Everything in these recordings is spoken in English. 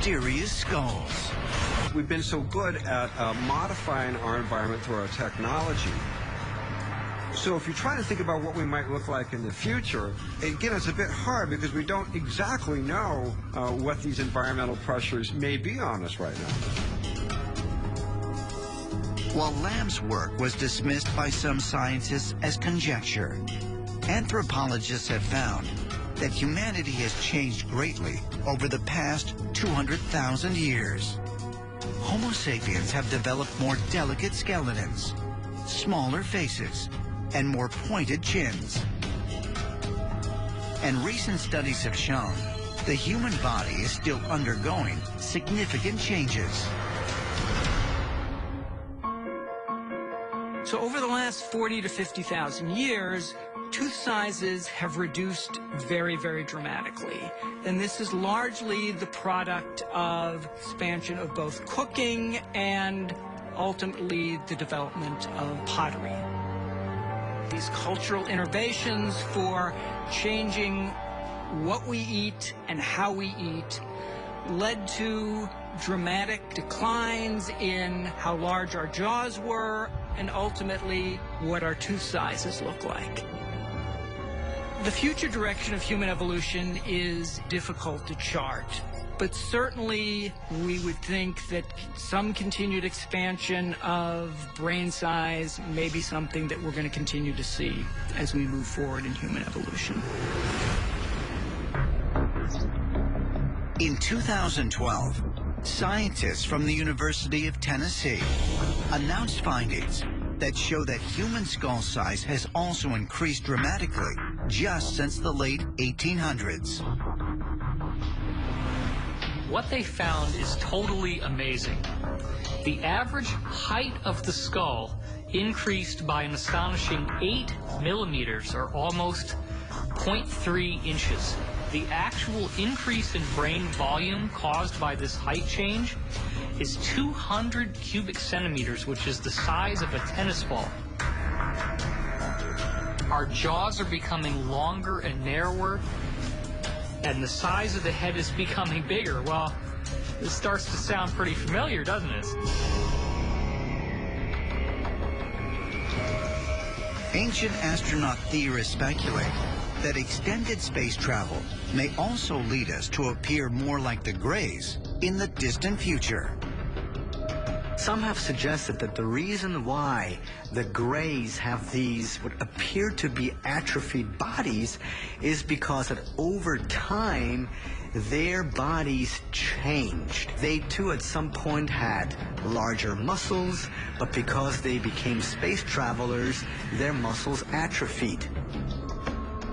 mysterious skulls. We've been so good at modifying our environment through our technology. So if you try to think about what we might look like in the future, again, it's a bit hard because we don't exactly know what these environmental pressures may be on us right now. While Lamb's work was dismissed by some scientists as conjecture, anthropologists have found that humanity has changed greatly over the past 200,000 years. Homo sapiens have developed more delicate skeletons, smaller faces, and more pointed chins. And recent studies have shown the human body is still undergoing significant changes. So over the last 40 to 50,000 years, tooth sizes have reduced very, very dramatically. And this is largely the product of expansion of both cooking and ultimately the development of pottery. These cultural innovations for changing what we eat and how we eat led to dramatic declines in how large our jaws were and ultimately what our tooth sizes look like. The future direction of human evolution is difficult to chart, but certainly we would think that some continued expansion of brain size may be something that we're going to continue to see as we move forward in human evolution. In 2012, scientists from the University of Tennessee announced findings that show that human skull size has also increased dramatically just since the late 1800s. What they found is totally amazing. The average height of the skull increased by an astonishing 8 millimeters, or almost 0.3 inches. The actual increase in brain volume caused by this height change is 200 cubic centimeters, which is the size of a tennis ball. Our jaws are becoming longer and narrower, and the size of the head is becoming bigger. Well, this starts to sound pretty familiar, doesn't it? Ancient astronaut theorists speculate that extended space travel may also lead us to appear more like the Greys in the distant future. Some have suggested that the reason why the Greys have these what appear to be atrophied bodies is because that over time their bodies changed. They too at some point had larger muscles, but because they became space travelers, their muscles atrophied.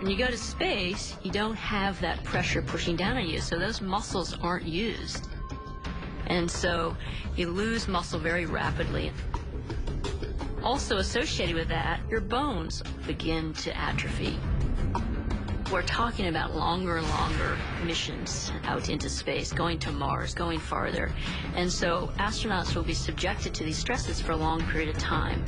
When you go to space, you don't have that pressure pushing down on you, so those muscles aren't used. And so you lose muscle very rapidly. Also associated with that, your bones begin to atrophy. We're talking about longer and longer missions out into space, going to Mars, going farther. And so astronauts will be subjected to these stresses for a long period of time.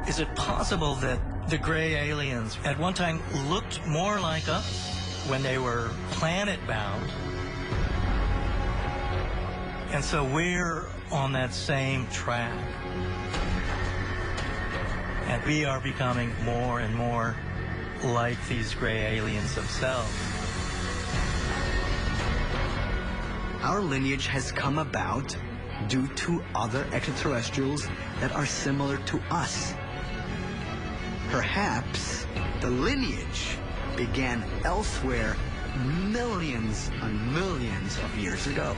Is it possible that the gray aliens at one time looked more like us when they were planet-bound? And so we're on that same track. And we are becoming more and more like these gray aliens themselves. Our lineage has come about due to other extraterrestrials that are similar to us. Perhaps the lineage began elsewhere millions and millions of years ago.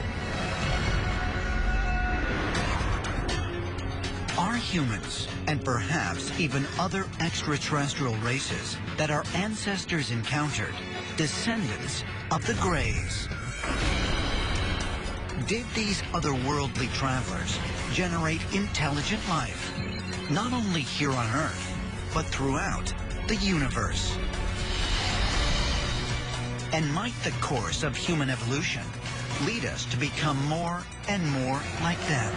Are humans, and perhaps even other extraterrestrial races that our ancestors encountered, descendants of the Greys? Did these otherworldly travelers generate intelligent life, not only here on Earth, but throughout the universe? And might the course of human evolution lead us to become more and more like them?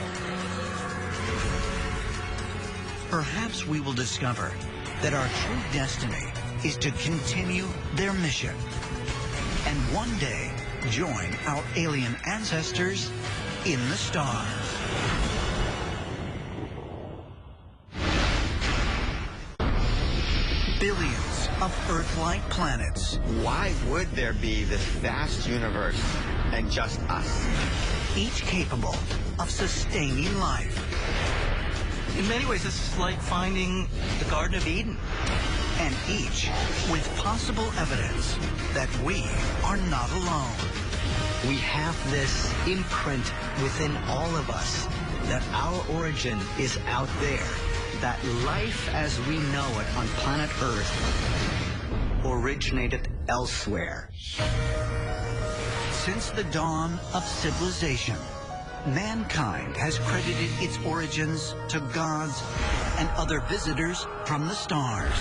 Perhaps we will discover that our true destiny is to continue their mission, and one day join our alien ancestors in the stars. Billions of Earth-like planets. Why would there be this vast universe and just us? Each capable of sustaining life. In many ways, this is like finding the Garden of Eden. And each with possible evidence that we are not alone. We have this imprint within all of us that our origin is out there, that life as we know it on planet Earth originated elsewhere. Since the dawn of civilization, mankind has credited its origins to gods and other visitors from the stars.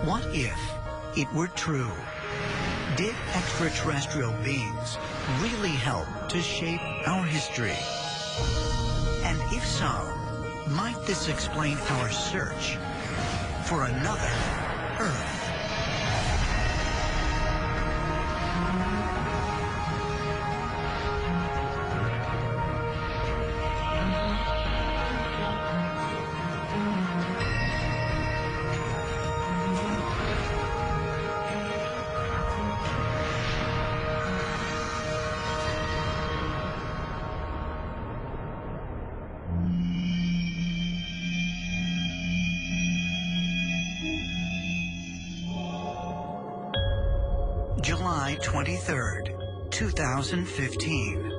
What if it were true? Did extraterrestrial beings really help to shape our history? And if so, might this explain our search for another Earth? July 23rd, 2015.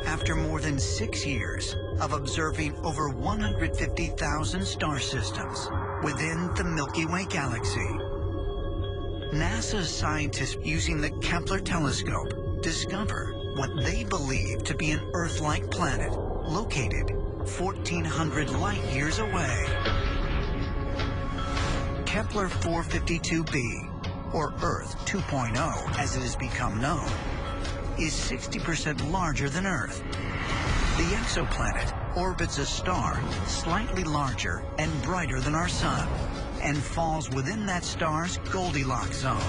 After more than 6 years of observing over 150,000 star systems within the Milky Way galaxy, NASA's scientists using the Kepler telescope discover what they believe to be an Earth-like planet located 1,400 light years away. Kepler 452b, or Earth 2.0 as it has become known, is 60% larger than Earth. The exoplanet orbits a star slightly larger and brighter than our sun and falls within that star's Goldilocks zone,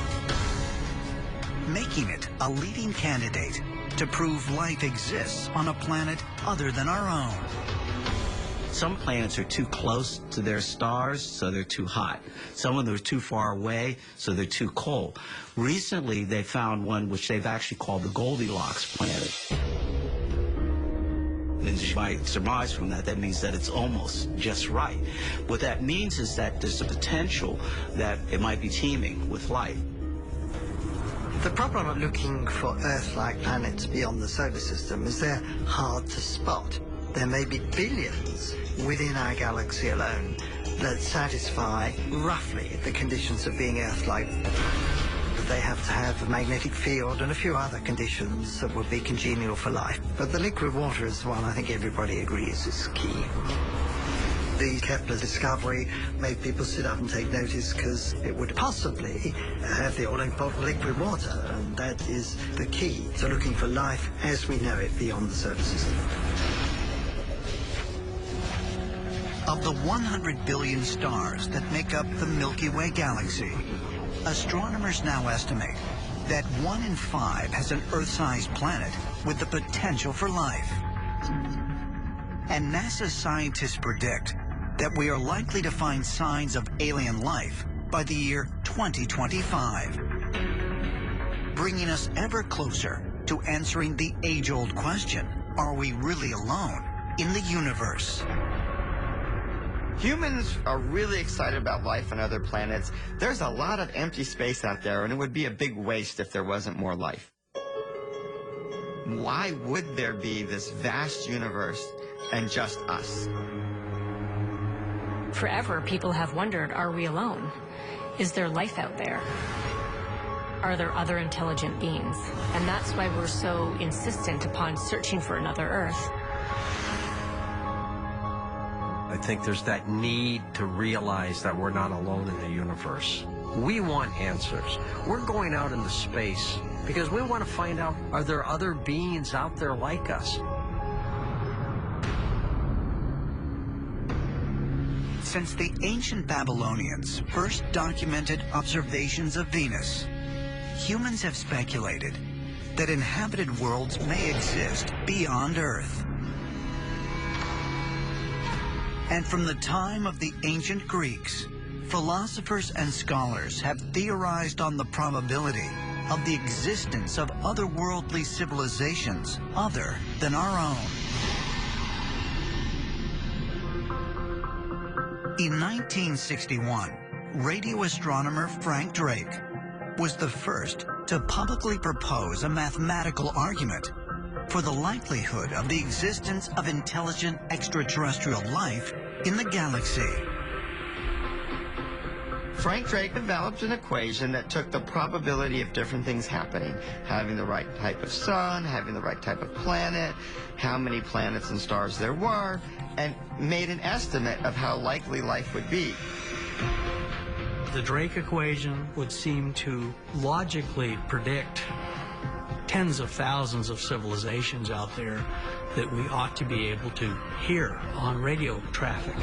making it a leading candidate to prove life exists on a planet other than our own. Some planets are too close to their stars, so they're too hot. Some of them are too far away, so they're too cold. Recently, they found one which they've actually called the Goldilocks planet. And as you might surmise from that, that means that it's almost just right. What that means is that there's a potential that it might be teeming with life. The problem of looking for Earth-like planets beyond the solar system is they're hard to spot. There may be billions within our galaxy alone that satisfy roughly the conditions of being Earth-like. They have to have a magnetic field and a few other conditions that would be congenial for life. But the liquid water is the one I think everybody agrees is key. The Kepler discovery made people sit up and take notice because it would possibly have the all-important liquid water, and that is the key to looking for life as we know it beyond the solar system. Of the 100 billion stars that make up the Milky Way galaxy, astronomers now estimate that 1 in 5 has an Earth-sized planet with the potential for life. And NASA scientists predict that we are likely to find signs of alien life by the year 2025, bringing us ever closer to answering the age-old question, are we really alone in the universe? Humans are really excited about life on other planets. There's a lot of empty space out there, and it would be a big waste if there wasn't more life. Why would there be this vast universe and just us? Forever, people have wondered, are we alone? Is there life out there? Are there other intelligent beings? And that's why we're so insistent upon searching for another Earth. I think there's that need to realize that we're not alone in the universe. We want answers. We're going out into space because we want to find out, are there other beings out there like us? Since the ancient Babylonians first documented observations of Venus, humans have speculated that inhabited worlds may exist beyond Earth. And from the time of the ancient Greeks, philosophers and scholars have theorized on the probability of the existence of otherworldly civilizations other than our own. In 1961, radio astronomer Frank Drake was the first to publicly propose a mathematical argument for the likelihood of the existence of intelligent extraterrestrial life in the galaxy. Frank Drake developed an equation that took the probability of different things happening, having the right type of sun, having the right type of planet, how many planets and stars there were, and made an estimate of how likely life would be. The Drake equation would seem to logically predict tens of thousands of civilizations out there that we ought to be able to hear on radio traffic.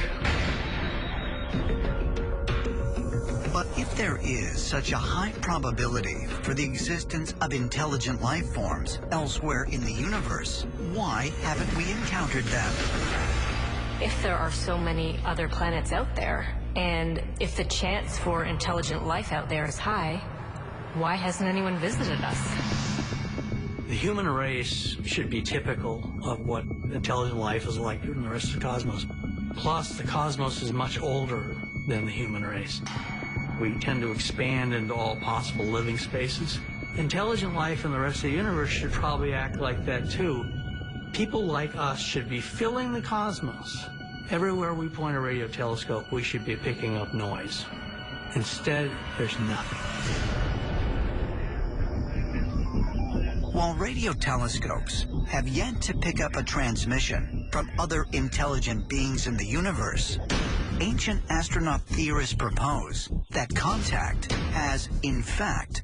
But if there is such a high probability for the existence of intelligent life forms elsewhere in the universe, why haven't we encountered them? If there are so many other planets out there, and if the chance for intelligent life out there is high, why hasn't anyone visited us? The human race should be typical of what intelligent life is like in the rest of the cosmos. Plus, the cosmos is much older than the human race. We tend to expand into all possible living spaces. Intelligent life in the rest of the universe should probably act like that too. People like us should be filling the cosmos. Everywhere we point a radio telescope, we should be picking up noise. Instead, there's nothing. While radio telescopes have yet to pick up a transmission from other intelligent beings in the universe, ancient astronaut theorists propose that contact has, in fact,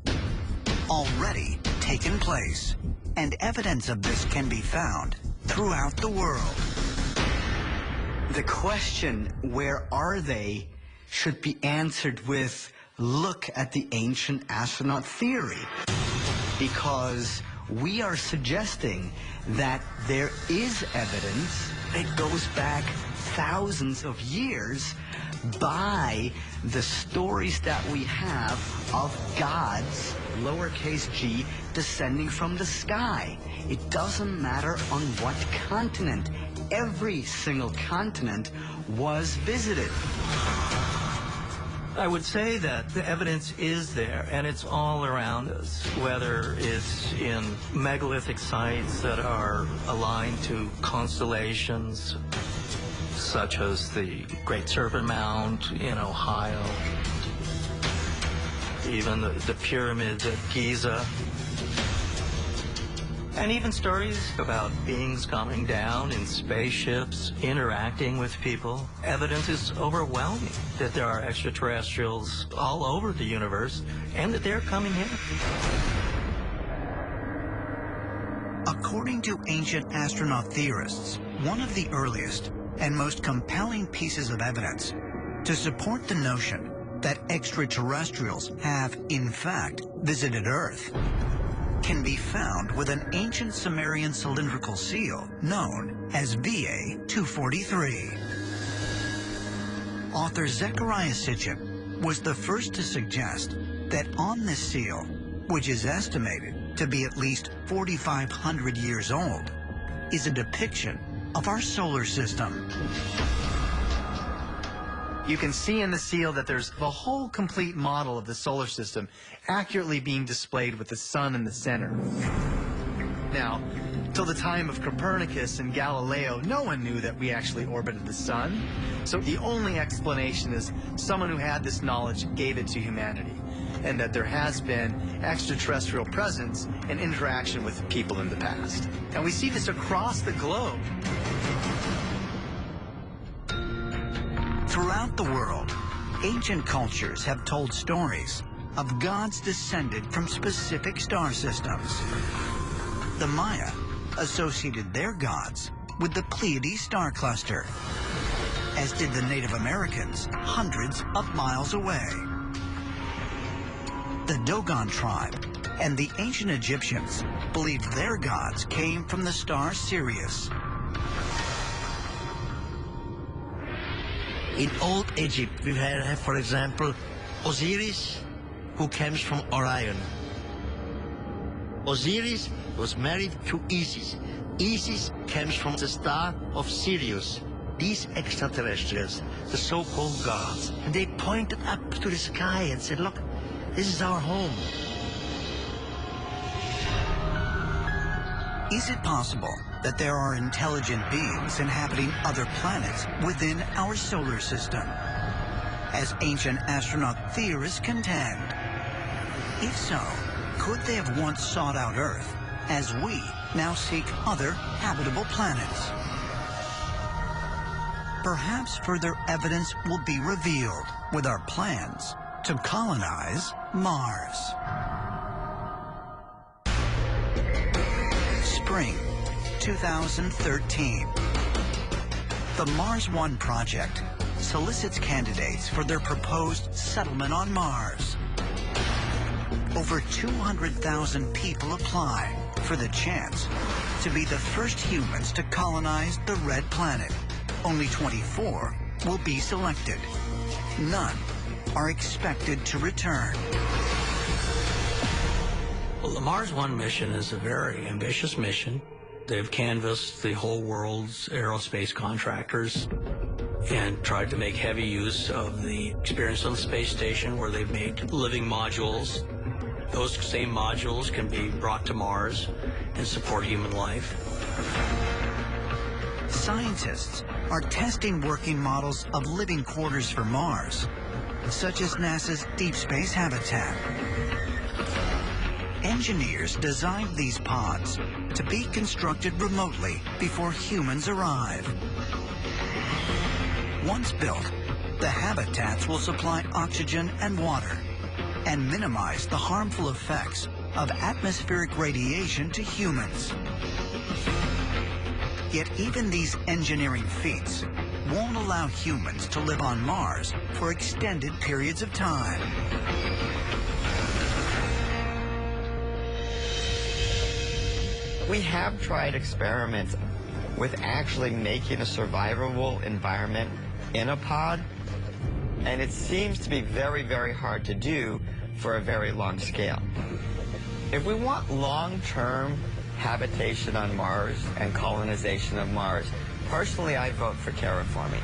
already taken place, and evidence of this can be found throughout the world. The question, where are they, should be answered with, look at the ancient astronaut theory. Because we are suggesting that there is evidence that goes back thousands of years by the stories that we have of gods, lowercase g, descending from the sky. It doesn't matter on what continent. Every single continent was visited. I would say that the evidence is there, and it's all around us, whether it's in megalithic sites that are aligned to constellations, such as the Great Serpent Mound in Ohio, even the pyramids at Giza, and even stories about beings coming down in spaceships, interacting with people. Evidence is overwhelming that there are extraterrestrials all over the universe and that they're coming in. According to ancient astronaut theorists, one of the earliest and most compelling pieces of evidence to support the notion that extraterrestrials have, in fact, visited Earth can be found with an ancient Sumerian cylindrical seal known as VA-243. Author Zecharia Sitchin was the first to suggest that on this seal, which is estimated to be at least 4,500 years old, is a depiction of our solar system. You can see in the seal that there's the whole complete model of the solar system accurately being displayed with the sun in the center. Now, till the time of Copernicus and Galileo, no one knew that we actually orbited the sun. So the only explanation is someone who had this knowledge gave it to humanity, and that there has been extraterrestrial presence and interaction with people in the past. And we see this across the globe. Throughout the world, ancient cultures have told stories of gods descended from specific star systems. The Maya associated their gods with the Pleiades star cluster, as did the Native Americans hundreds of miles away. The Dogon tribe And the ancient Egyptians believed their gods came from the star Sirius. In old Egypt, we have, for example, Osiris, who comes from Orion. Osiris was married to Isis. Isis comes from the star of Sirius. These extraterrestrials, the so-called gods, and they pointed up to the sky and said, look, this is our home. Is it possible that there are intelligent beings inhabiting other planets within our solar system, as ancient astronaut theorists contend? If so, could they have once sought out Earth, as we now seek other habitable planets? Perhaps further evidence will be revealed with our plans to colonize Mars. Spring 2013. The Mars One project solicits candidates for their proposed settlement on Mars. Over 200,000 people apply for the chance to be the first humans to colonize the Red Planet. Only 24 will be selected. None are expected to return. Well, the Mars One mission is a very ambitious mission. They've canvassed the whole world's aerospace contractors and tried to make heavy use of the experience on the space station, where they've made living modules. Those same modules can be brought to Mars and support human life. Scientists are testing working models of living quarters for Mars, such as NASA's Deep Space Habitat. Engineers designed these pods to be constructed remotely before humans arrive. Once built, the habitats will supply oxygen and water and minimize the harmful effects of atmospheric radiation to humans. Yet even these engineering feats won't allow humans to live on Mars for extended periods of time. We have tried experiments with actually making a survivable environment in a pod, and it seems to be very, very hard to do for a very long scale. If we want long-term habitation on Mars and colonization of Mars, personally, I vote for terraforming.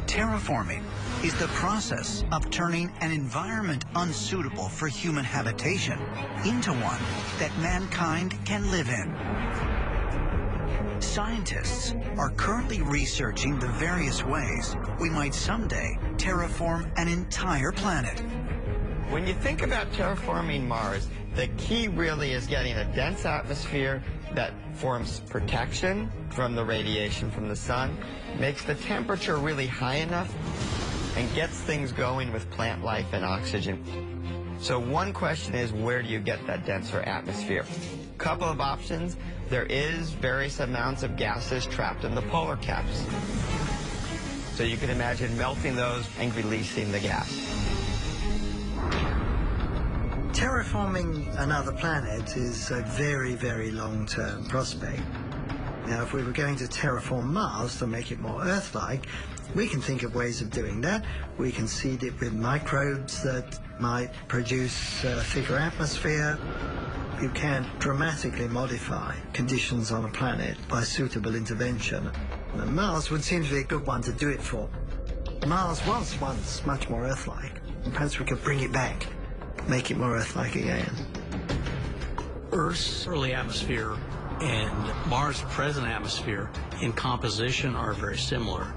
Terraforming is the process of turning an environment unsuitable for human habitation into one that mankind can live in. Scientists are currently researching the various ways we might someday terraform an entire planet. When you think about terraforming Mars, the key really is getting a dense atmosphere that forms protection from the radiation from the sun, makes the temperature really high enough, and gets things going with plant life and oxygen. So one question is, where do you get that denser atmosphere? Couple of options. There is various amounts of gases trapped in the polar caps. So you can imagine melting those and releasing the gas. Terraforming another planet is a very, very long-term prospect. Now, if we were going to terraform Mars to make it more Earth-like, we can think of ways of doing that. We can seed it with microbes that might produce a thicker atmosphere. You can dramatically modify conditions on a planet by suitable intervention. And Mars would seem to be a good one to do it for. Mars was once much more Earth-like. Perhaps we could bring it back, make it more Earth-like again. Earth's early atmosphere and Mars' present atmosphere in composition are very similar.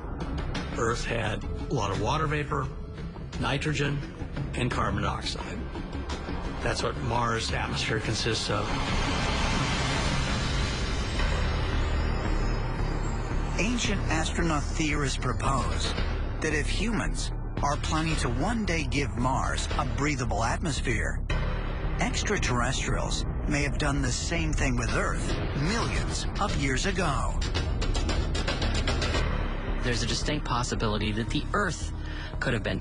Earth had a lot of water vapor, nitrogen, and carbon dioxide. That's what Mars' atmosphere consists of. Ancient astronaut theorists propose that if humans are planning to one day give Mars a breathable atmosphere, extraterrestrials may have done the same thing with Earth millions of years ago. There's a distinct possibility that the Earth could have been